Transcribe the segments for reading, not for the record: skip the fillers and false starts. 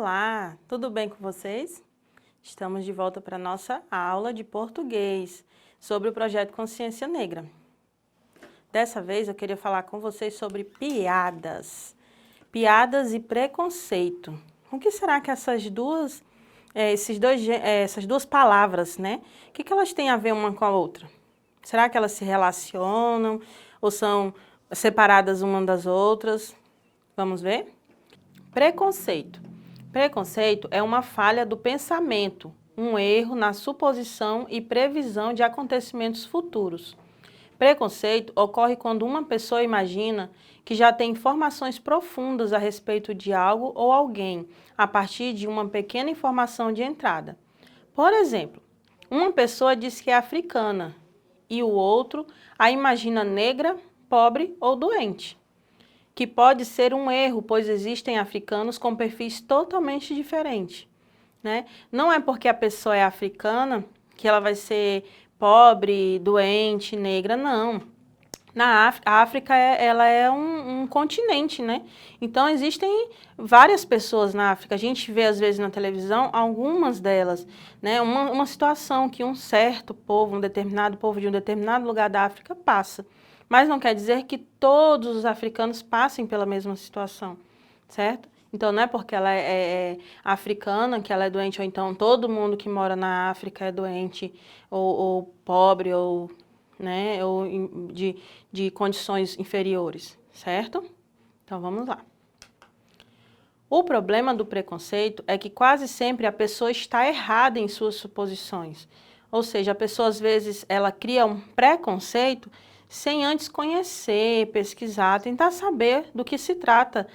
Olá, tudo bem com vocês? Estamos de volta para a nossa aula de português sobre o projeto Consciência Negra. Dessa vez eu queria falar com vocês sobre piadas. Piadas e preconceito. O que será que essas duas palavras, né? O que elas têm a ver uma com a outra? Será que elas se relacionam ou são separadas uma das outras? Vamos ver? Preconceito. Preconceito é uma falha do pensamento, um erro na suposição e previsão de acontecimentos futuros. Preconceito ocorre quando uma pessoa imagina que já tem informações profundas a respeito de algo ou alguém, a partir de uma pequena informação de entrada. Por exemplo, uma pessoa diz que é africana e o outro a imagina negra, pobre ou doente. Que pode ser um erro, pois existem africanos com perfis totalmente diferentes, né? Não é porque a pessoa é africana que ela vai ser pobre, doente, negra, não. A África ela é um continente, né? Então existem várias pessoas na África. A gente vê às vezes na televisão algumas delas, né? Uma situação que um certo povo, um determinado povo de um determinado lugar da África passa. Mas não quer dizer que todos os africanos passem pela mesma situação, certo? Então não é porque ela é africana que ela é doente, ou então todo mundo que mora na África é doente, ou pobre, ou, né, ou de condições inferiores, certo? Então vamos lá. O problema do preconceito é que quase sempre a pessoa está errada em suas suposições. Ou seja, a pessoa às vezes ela cria um preconceito sem antes conhecer, pesquisar, tentar saber do que se trata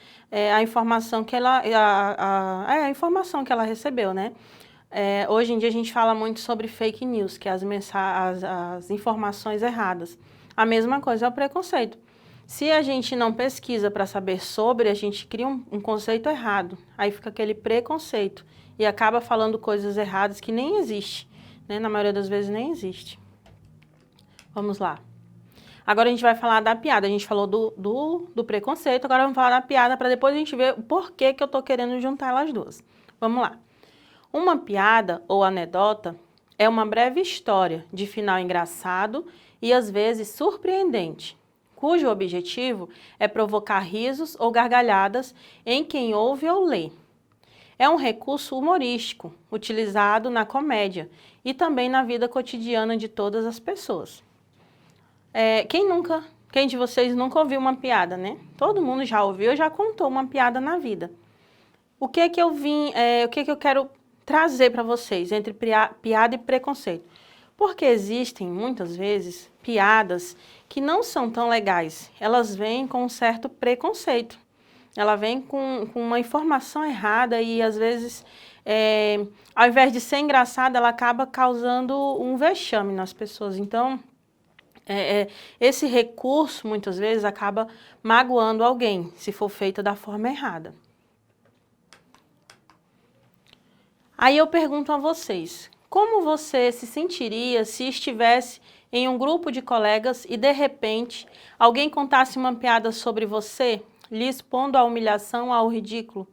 a informação que ela, a informação que ela recebeu, né? Hoje em dia a gente fala muito sobre fake news, que é as informações erradas. A mesma coisa é o preconceito. Se a gente não pesquisa para saber sobre, a gente cria um conceito errado. Aí fica aquele preconceito e acaba falando coisas erradas que nem existe, né? Na maioria das vezes nem existe. Vamos lá. Agora a gente vai falar da piada. A gente falou do preconceito, agora vamos falar da piada para depois a gente ver o porquê que eu estou querendo juntar elas duas. Vamos lá. Uma piada ou anedota é uma breve história de final engraçado e às vezes surpreendente, cujo objetivo é provocar risos ou gargalhadas em quem ouve ou lê. É um recurso humorístico, utilizado na comédia e também na vida cotidiana de todas as pessoas. Quem de vocês nunca ouviu uma piada, né? Todo mundo já ouviu, já contou uma piada na vida. O que que eu quero trazer para vocês entre piada e preconceito? Porque existem, muitas vezes, piadas que não são tão legais. Elas vêm com um certo preconceito. Ela vem com uma informação errada e, às vezes, ao invés de ser engraçada, ela acaba causando um vexame nas pessoas. Então, esse recurso, muitas vezes, acaba magoando alguém, se for feita da forma errada. Aí eu pergunto a vocês, como você se sentiria se estivesse em um grupo de colegas e, de repente, alguém contasse uma piada sobre você, lhe expondo à humilhação, ao ridículo?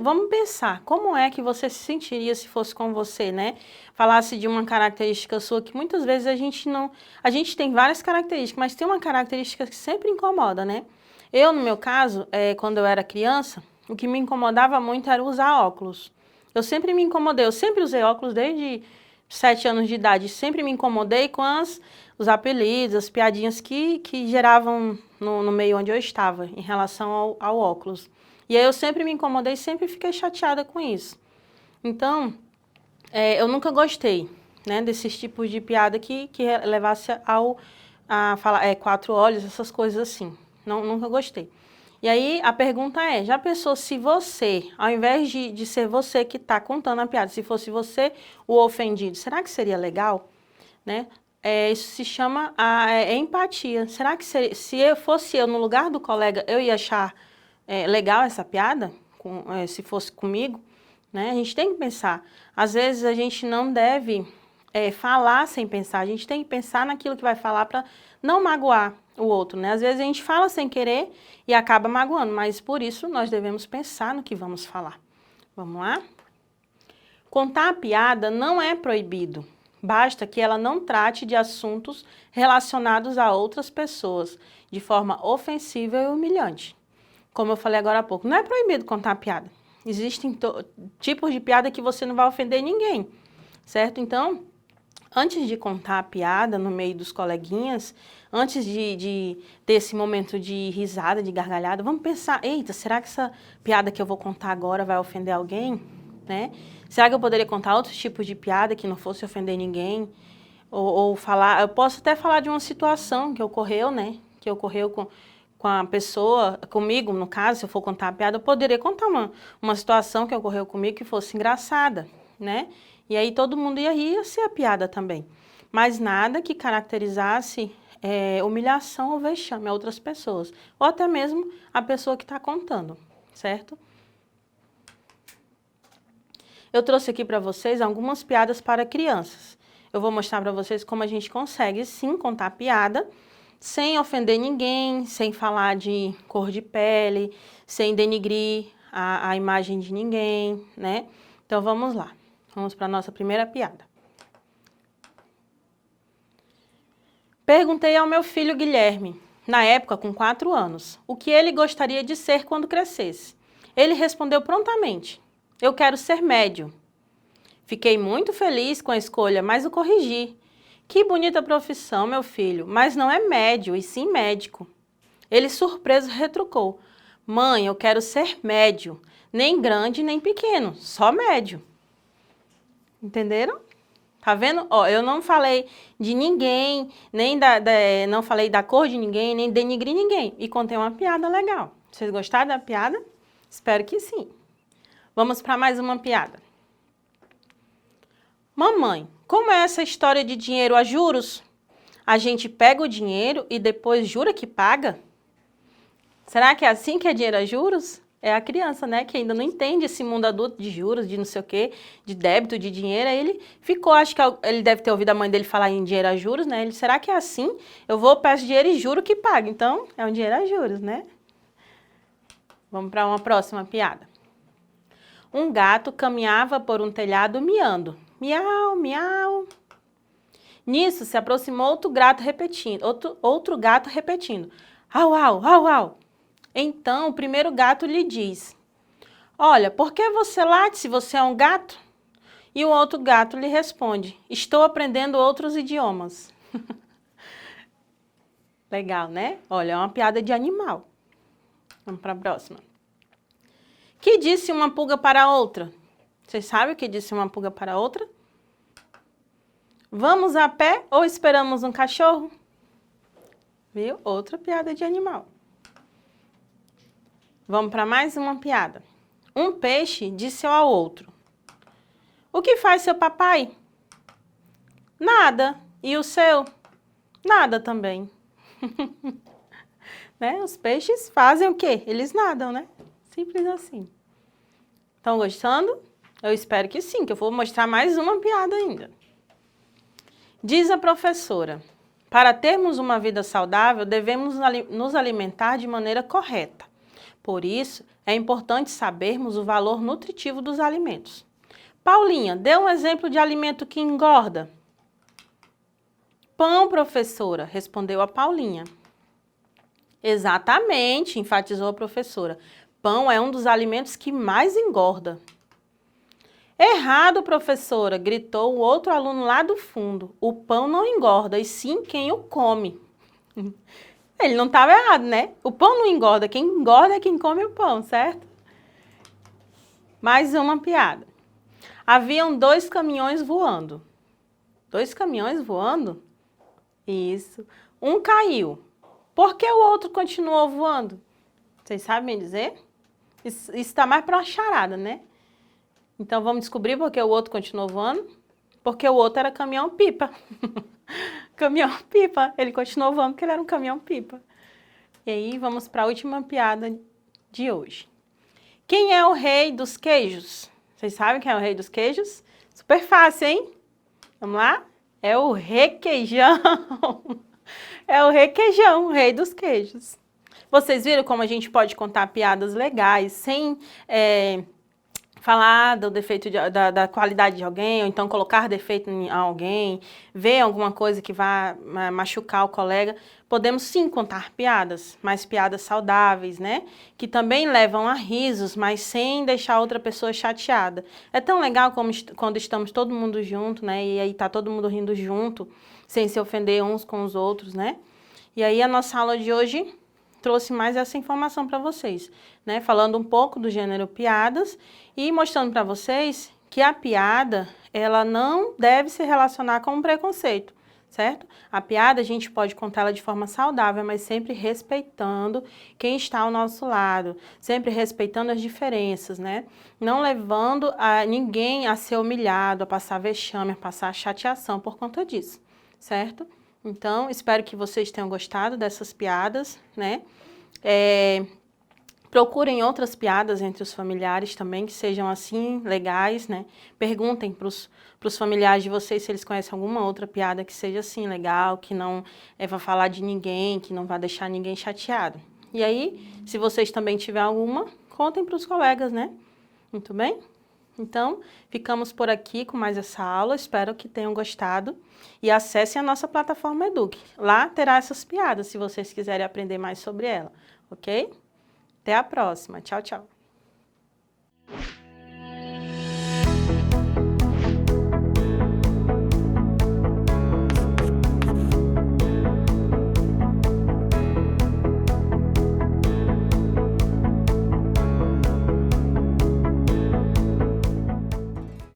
Vamos pensar, como é que você se sentiria se fosse com você, né? Falasse de uma característica sua que muitas vezes a gente tem várias características, mas tem uma característica que sempre incomoda, né? Eu, no meu caso, quando eu era criança, o que me incomodava muito era usar óculos. Eu sempre me incomodei, eu sempre usei óculos desde 7 anos de idade, sempre me incomodei com os apelidos, as piadinhas que geravam no meio onde eu estava, em relação ao óculos. E aí eu sempre me incomodei, sempre fiquei chateada com isso. Então, eu nunca gostei, né, desses tipos de piada que levasse a falar 4 olhos, essas coisas assim. Nunca gostei. E aí a pergunta é, já pensou se você, ao invés de ser você que está contando a piada, se fosse você o ofendido, será que seria legal? Né? Isso se chama empatia. Será que se eu fosse eu no lugar do colega, eu ia achar legal essa piada, se fosse comigo? Né? A gente tem que pensar. Às vezes a gente não deve falar sem pensar, a gente tem que pensar naquilo que vai falar para não magoar o outro, né? Às vezes a gente fala sem querer e acaba magoando, mas por isso nós devemos pensar no que vamos falar. Vamos lá? Contar a piada não é proibido. Basta que ela não trate de assuntos relacionados a outras pessoas, de forma ofensiva e humilhante. Como eu falei agora há pouco, não é proibido contar piada. Existem tipos de piada que você não vai ofender ninguém, certo? Então, antes de contar a piada no meio dos coleguinhas, antes de ter esse momento de risada, de gargalhada, vamos pensar, eita, será que essa piada que eu vou contar agora vai ofender alguém? Né? Será que eu poderia contar outros tipos de piada que não fosse ofender ninguém? Ou falar, eu posso até falar de uma situação que ocorreu, né? Que ocorreu com a pessoa, comigo, no caso, se eu for contar a piada, eu poderia contar uma situação que ocorreu comigo que fosse engraçada, né? E aí todo mundo ia rir, ia ser a piada também. Mas nada que caracterizasse humilhação ou vexame a outras pessoas. Ou até mesmo a pessoa que está contando, certo? Eu trouxe aqui para vocês algumas piadas para crianças. Eu vou mostrar para vocês como a gente consegue, sim, contar piada, sem ofender ninguém, sem falar de cor de pele, sem denigrir a imagem de ninguém, né? Então, vamos lá. Vamos para a nossa primeira piada. Perguntei ao meu filho Guilherme, na época com 4 anos, o que ele gostaria de ser quando crescesse. Ele respondeu prontamente: eu quero ser médio. Fiquei muito feliz com a escolha, mas o corrigi. Que bonita profissão, meu filho, mas não é médio, e sim médico. Ele, surpreso, retrucou: mãe, eu quero ser médio, nem grande nem pequeno, só médio. Entenderam? Tá vendo? Ó, eu não falei de ninguém, nem não falei da cor de ninguém, nem denigri ninguém. E contei uma piada legal. Vocês gostaram da piada? Espero que sim. Vamos para mais uma piada. Mamãe, como é essa história de dinheiro a juros? A gente pega o dinheiro e depois jura que paga? Será que é assim que é dinheiro a juros? É a criança, né, que ainda não entende esse mundo adulto de juros, de não sei o quê, de débito, de dinheiro. Aí ele ficou, acho que ele deve ter ouvido a mãe dele falar em dinheiro a juros, né? Ele, será que é assim? Eu vou, peço dinheiro e juro que paga. Então, é um dinheiro a juros, né? Vamos para uma próxima piada. Um gato caminhava por um telhado miando. Miau, miau. Nisso se aproximou outro gato repetindo. Au, au, au, au. Então o primeiro gato lhe diz: olha, por que você late se você é um gato? E o outro gato lhe responde: estou aprendendo outros idiomas. Legal, né? Olha, é uma piada de animal. Vamos para a próxima. Que disse uma pulga para a outra? Vocês sabem o que disse uma pulga para a outra? Vamos a pé ou esperamos um cachorro? Viu? Outra piada de animal. Vamos para mais uma piada. Um peixe disse ao outro: o que faz seu papai? Nada. E o seu? Nada também. Né? Os peixes fazem o quê? Eles nadam, né? Simples assim. Estão gostando? Eu espero que sim, que eu vou mostrar mais uma piada ainda. Diz a professora: para termos uma vida saudável, devemos nos alimentar de maneira correta. Por isso, é importante sabermos o valor nutritivo dos alimentos. Paulinha, dê um exemplo de alimento que engorda. Pão, professora, respondeu a Paulinha. Exatamente, enfatizou a professora. Pão é um dos alimentos que mais engorda. Errado, professora, gritou o outro aluno lá do fundo. O pão não engorda, e sim quem o come. Ele não estava errado, né? O pão não engorda, quem engorda é quem come o pão, certo? Mais uma piada. Haviam 2 caminhões voando. 2 caminhões voando? Isso. Um caiu. Por que o outro continuou voando? Vocês sabem dizer? Isso está mais para uma charada, né? Então vamos descobrir por que o outro continuou voando? Porque o outro era caminhão-pipa. Caminhão-pipa. Ele continuou voando porque ele era um caminhão-pipa. E aí vamos para a última piada de hoje. Quem é o rei dos queijos? Vocês sabem quem é o rei dos queijos? Super fácil, hein? Vamos lá? É o requeijão. É o requeijão, o rei dos queijos. Vocês viram como a gente pode contar piadas legais sem falar do defeito da qualidade de alguém, ou então colocar defeito em alguém, ver alguma coisa que vá machucar o colega, podemos sim contar piadas, mas piadas saudáveis, né? Que também levam a risos, mas sem deixar outra pessoa chateada. É tão legal como quando estamos todo mundo junto, né? E aí tá todo mundo rindo junto, sem se ofender uns com os outros, né? E aí a nossa aula de hoje trouxe mais essa informação para vocês, né? Falando um pouco do gênero piadas e mostrando para vocês que a piada, ela não deve se relacionar com um preconceito, certo? A piada a gente pode contá-la de forma saudável, mas sempre respeitando quem está ao nosso lado, sempre respeitando as diferenças, né? Não levando ninguém a ser humilhado, a passar vexame, a passar chateação por conta disso, certo? Então, espero que vocês tenham gostado dessas piadas, né? Procurem outras piadas entre os familiares também, que sejam assim, legais, né? Perguntem para os familiares de vocês se eles conhecem alguma outra piada que seja assim, legal, que não vá falar de ninguém, que não vá deixar ninguém chateado. E aí, se vocês também tiverem alguma, contem para os colegas, né? Muito bem? Então, ficamos por aqui com mais essa aula, espero que tenham gostado e acessem a nossa plataforma Eduque. Lá terá essas piadas, se vocês quiserem aprender mais sobre ela, ok? Até a próxima, tchau, tchau!